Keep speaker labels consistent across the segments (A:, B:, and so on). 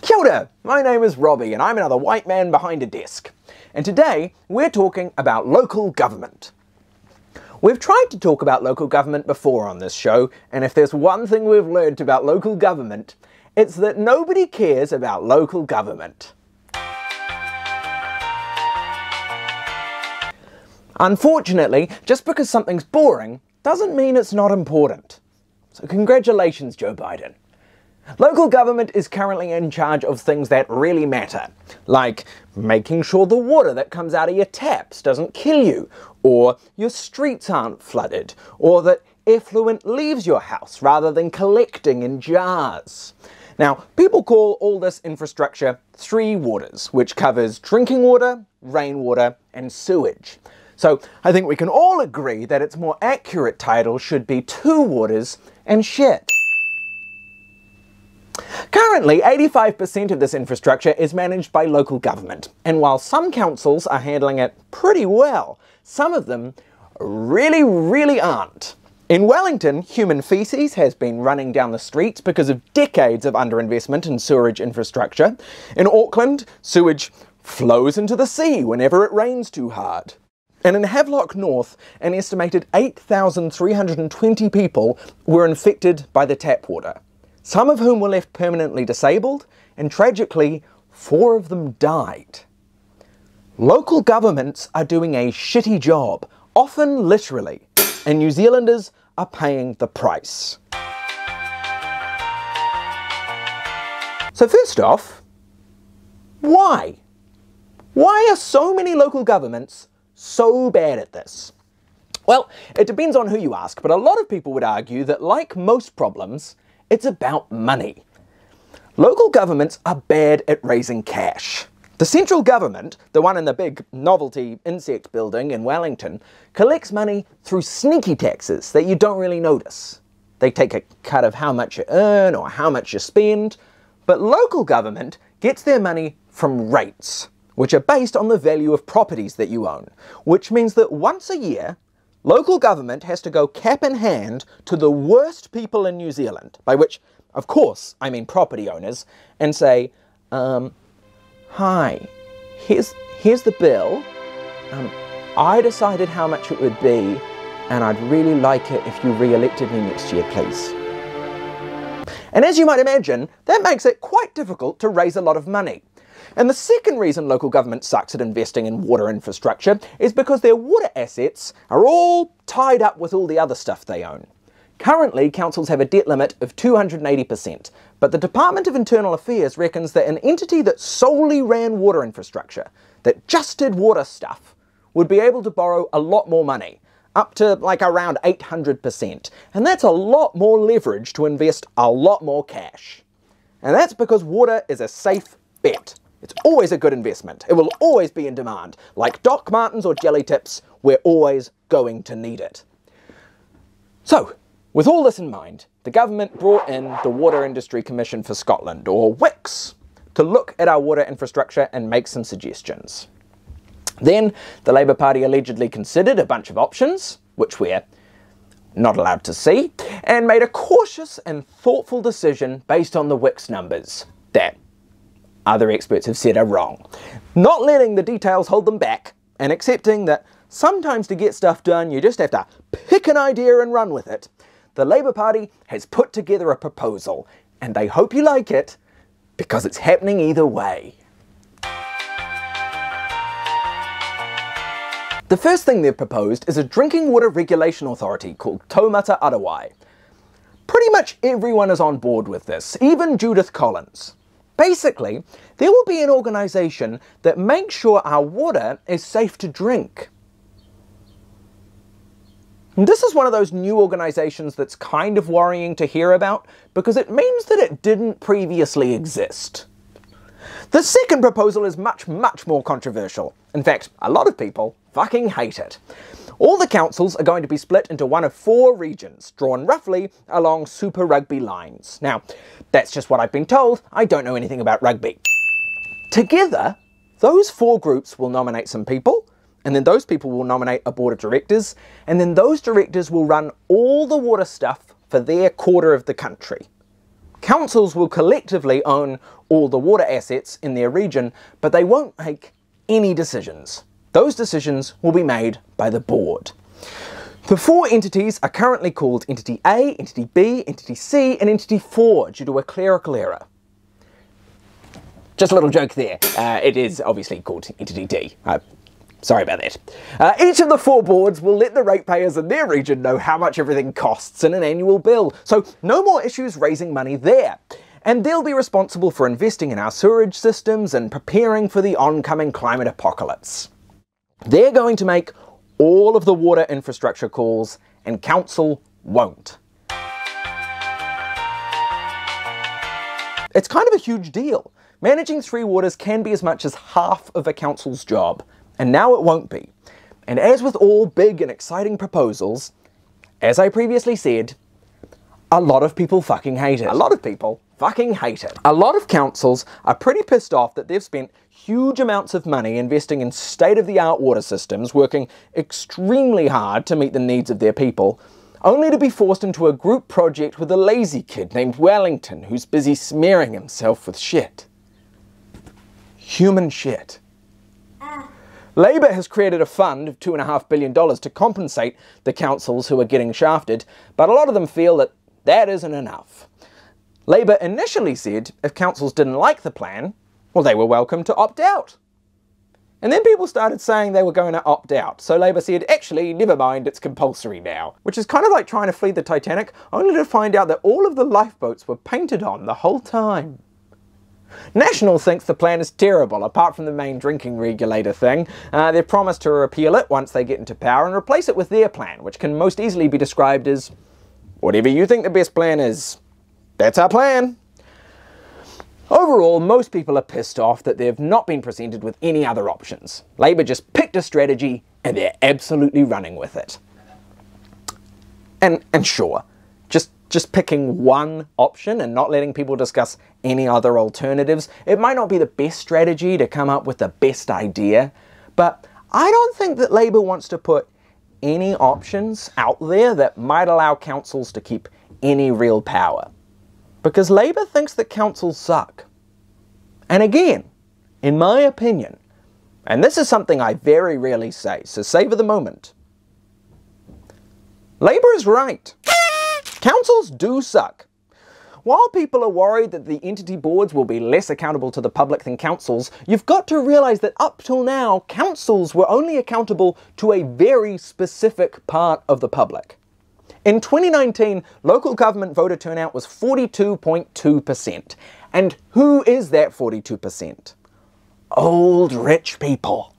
A: Kia ora, my name is Robbie and I'm another white man behind a desk. And today we're talking about local government. We've tried to talk about local government before on this show, and if there's one thing we've learned about local government, it's that nobody cares about local government. Unfortunately, just because something's boring doesn't mean it's not important. So congratulations, Joe Biden. Local government is currently in charge of things that really matter, like making sure the water that comes out of your taps doesn't kill you, or your streets aren't flooded, or that effluent leaves your house rather than collecting in jars. Now, people call all this infrastructure 3 waters, which covers drinking water, rainwater, and sewage. So I think we can all agree that its more accurate title should be 2 waters and shit. Currently, 85% of this infrastructure is managed by local government, and while some councils are handling it pretty well, some of them really aren't. In Wellington, human feces has been running down the streets because of decades of underinvestment in sewerage infrastructure. In Auckland, sewage flows into the sea whenever it rains too hard. And in Havelock North, an estimated 8,320 people were infected by the tap water, some of whom were left permanently disabled, and tragically, 4 of them died. Local governments are doing a shitty job, often literally, and New Zealanders are paying the price. So first off, why? Why are so many local governments so bad at this? Well, it depends on who you ask, but a lot of people would argue that, like most problems, it's about money. Local governments are bad at raising cash. The central government, the one in the big novelty insect building in Wellington, collects money through sneaky taxes that you don't really notice. They take a cut of how much you earn or how much you spend, but local government gets their money from rates, which are based on the value of properties that you own, which means that once a year, local government has to go cap in hand to the worst people in New Zealand, by which, of course, I mean property owners, and say, hi, here's the bill. I decided how much it would be, and I'd really like it if you re-elected me next year, please. And as you might imagine, that makes it quite difficult to raise a lot of money. And the second reason local government sucks at investing in water infrastructure is because their water assets are all tied up with all the other stuff they own. Currently, councils have a debt limit of 280%, but the Department of Internal Affairs reckons that an entity that solely ran water infrastructure, that just did water stuff, would be able to borrow a lot more money, up to like around 800%, and that's a lot more leverage to invest a lot more cash. And that's because water is a safe bet. It's always a good investment. It will always be in demand. Like Doc Martens or jelly tips, we're always going to need it. So, with all this in mind, the government brought in the Water Industry Commission for Scotland, or WICS, to look at our water infrastructure and make some suggestions. Then, the Labour Party allegedly considered a bunch of options, which we're not allowed to see, and made a cautious and thoughtful decision based on the WICS numbers that other experts have said are wrong. Not letting the details hold them back, and accepting that sometimes to get stuff done you just have to pick an idea and run with it, the Labour Party has put together a proposal, and they hope you like it, because it's happening either way. The first thing they've proposed is a drinking water regulation authority called Taumata Arawai. Pretty much everyone is on board with this, even Judith Collins. Basically, there will be an organisation that makes sure our water is safe to drink. And this is one of those new organisations that's kind of worrying to hear about, because it means that it didn't previously exist. The second proposal is much more controversial. In fact, a lot of people fucking hate it. All the councils are going to be split into one of 4 regions, drawn roughly along Super Rugby lines. Now, that's just what I've been told. I don't know anything about rugby. Together, those 4 groups will nominate some people, and then those people will nominate a board of directors, and then those directors will run all the water stuff for their quarter of the country. Councils will collectively own all the water assets in their region, but they won't make any decisions. Those decisions will be made by the board. The four entities are currently called Entity A, Entity B, Entity C, and Entity 4 due to a clerical error. Just a little joke there. It is obviously called Entity D. Sorry about that. Each of the four boards will let the ratepayers in their region know how much everything costs in an annual bill, so no more issues raising money there. And they'll be responsible for investing in our sewerage systems and preparing for the oncoming climate apocalypse. They're going to make all of the water infrastructure calls, and council won't. It's kind of a huge deal. Managing three waters can be as much as half of a council's job, and now it won't be. And as with all big and exciting proposals, as I previously said, a lot of people fucking hate it. A lot of people fucking hate it. A lot of councils are pretty pissed off that they've spent huge amounts of money investing in state-of-the-art water systems, working extremely hard to meet the needs of their people, only to be forced into a group project with a lazy kid named Wellington who's busy smearing himself with shit. Human shit. Labour has created a fund of $2.5 billion to compensate the councils who are getting shafted, but a lot of them feel that that isn't enough. Labour initially said if councils didn't like the plan, well, they were welcome to opt out. And then people started saying they were going to opt out, so Labour said, actually, never mind, it's compulsory now. Which is kind of like trying to flee the Titanic, only to find out that all of the lifeboats were painted on the whole time. National thinks the plan is terrible, apart from the main drinking regulator thing. They've promised to repeal it once they get into power and replace it with their plan, which can most easily be described as, whatever you think the best plan is, that's our plan. Overall, most people are pissed off that they've not been presented with any other options. Labour just picked a strategy and they're absolutely running with it. And sure, just picking one option and not letting people discuss any other alternatives, it might not be the best strategy to come up with the best idea, but I don't think that Labour wants to put any options out there that might allow councils to keep any real power. Because Labour thinks that councils suck. And again, in my opinion, and this is something I very rarely say, so savour the moment, Labour is right. Councils do suck. While people are worried that the entity boards will be less accountable to the public than councils, you've got to realise that up till now, councils were only accountable to a very specific part of the public. In 2019, local government voter turnout was 42.2%. And who is that 42%? Old rich people.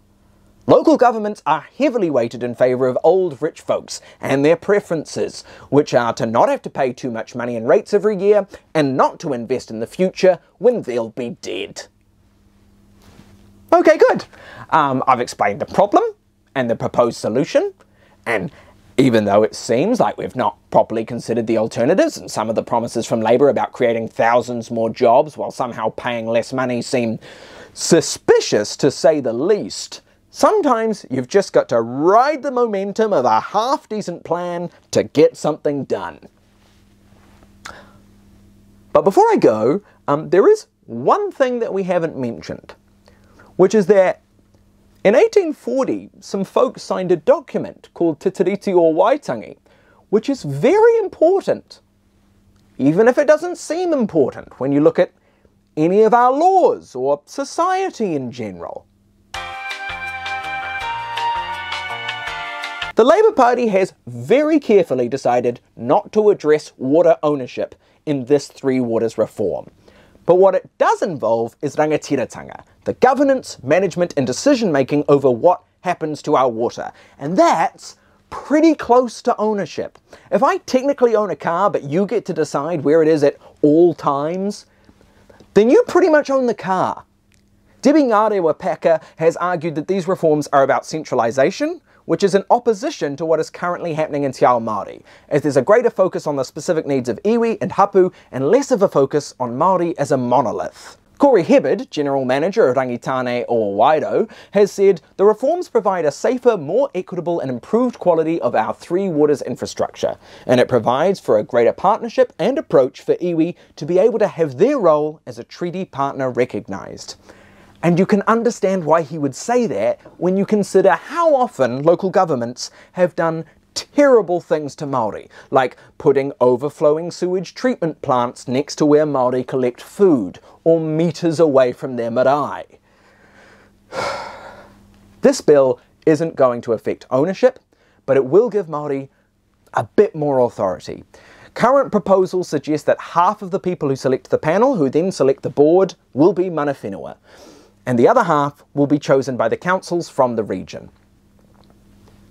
A: Local governments are heavily weighted in favour of old rich folks and their preferences, which are to not have to pay too much money in rates every year and not to invest in the future when they'll be dead. Okay, good. I've explained the problem and the proposed solution, and even though it seems like we've not properly considered the alternatives and some of the promises from Labour about creating thousands more jobs while somehow paying less money seem suspicious to say the least, sometimes you've just got to ride the momentum of a half-decent plan to get something done. But before I go, there is one thing that we haven't mentioned, which is that in 1840, some folks signed a document called Te Tiriti o Waitangi, which is very important, even if it doesn't seem important when you look at any of our laws or society in general. The Labour Party has very carefully decided not to address water ownership in this Three Waters reform. But what it does involve is rangatiratanga, the governance, management and decision-making over what happens to our water. And that's pretty close to ownership. If I technically own a car, but you get to decide where it is at all times, then you pretty much own the car. Debbie Ngarewa-Packer has argued that these reforms are about centralisation, which is in opposition to what is currently happening in Te Ao Māori, as there's a greater focus on the specific needs of iwi and hapu and less of a focus on Māori as a monolith. Corey Hibbard, General Manager of Rangitane o Waido, has said the reforms provide a safer, more equitable and improved quality of our Three Waters infrastructure, and it provides for a greater partnership and approach for iwi to be able to have their role as a treaty partner recognised. And you can understand why he would say that when you consider how often local governments have done terrible things to Māori, like putting overflowing sewage treatment plants next to where Māori collect food, or metres away from their marae. This bill isn't going to affect ownership, but it will give Māori a bit more authority. Current proposals suggest that half of the people who select the panel, who then select the board, will be mana whenua, and the other half will be chosen by the councils from the region.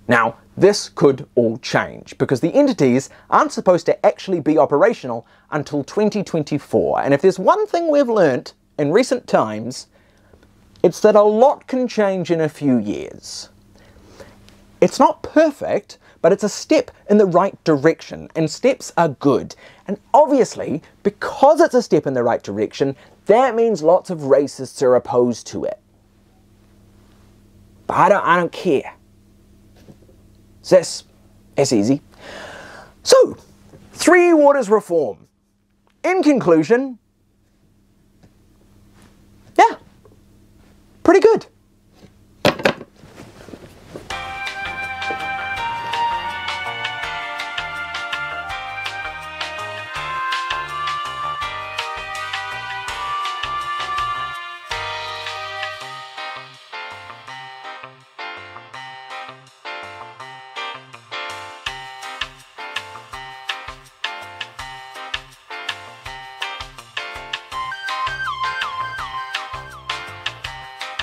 A: Now, this could all change, because the entities aren't supposed to actually be operational until 2024, and if there's one thing we've learnt in recent times, it's that a lot can change in a few years. It's not perfect, but it's a step in the right direction, and steps are good. And obviously, because it's a step in the right direction, that means lots of racists are opposed to it. But I don't care. So that's easy. So, Three Waters reform. In conclusion, yeah, pretty good.